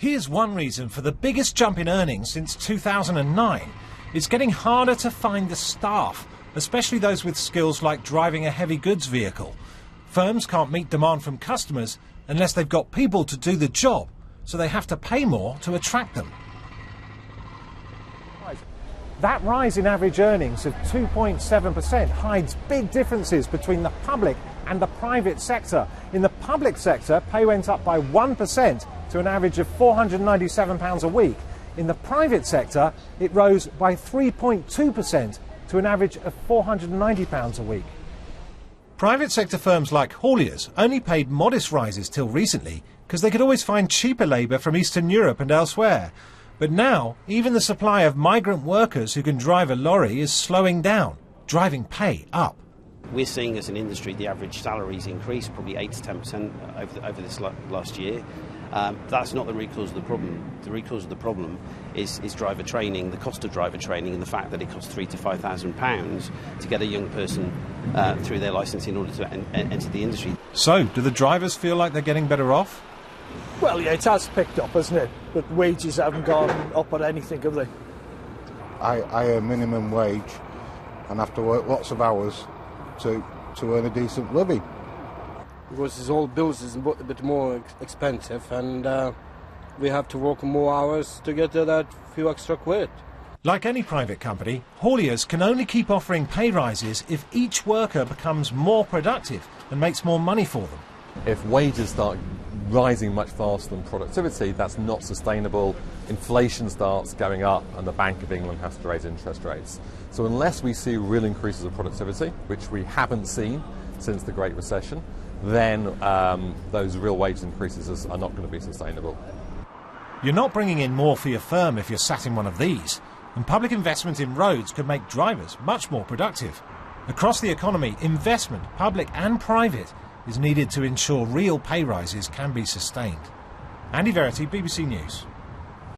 Here's one reason for the biggest jump in earnings since 2009. It's getting harder to find the staff, especially those with skills like driving a heavy goods vehicle. Firms can't meet demand from customers unless they've got people to do the job, so they have to pay more to attract them. That rise in average earnings of 2.7% hides big differences between the public and the private sector. In the public sector, pay went up by 1% to an average of £497 a week. In the private sector, it rose by 3.2% to an average of £490 a week. Private sector firms like hauliers only paid modest rises till recently because they could always find cheaper labour from Eastern Europe and elsewhere. But now, even the supply of migrant workers who can drive a lorry is slowing down, driving pay up. We're seeing as an industry the average salaries increase probably 8 to 10% over this last year. That's not the root cause of the problem. The root cause of the problem is driver training, the cost of driver training, and the fact that it costs £3,000 to £5,000 to get a young person through their licence in order to enter the industry. So, do the drivers feel like they're getting better off? Well, yeah, it has picked up, hasn't it? But wages haven't gone up or anything, have they? I earn minimum wage and have to work lots of hours to earn a decent living. Because it's all bills is a bit more expensive, and we have to work more hours to get that few extra quid. Like any private company, hauliers can only keep offering pay rises if each worker becomes more productive and makes more money for them. If wages start rising much faster than productivity, that's not sustainable. Inflation starts going up and the Bank of England has to raise interest rates. So unless we see real increases of productivity, which we haven't seen since the Great Recession, then those real wage increases are not going to be sustainable. You're not bringing in more for your firm if you're sat in one of these, and public investment in roads could make drivers much more productive. Across the economy, investment, public and private, is needed to ensure real pay rises can be sustained. Andy Verity, BBC News.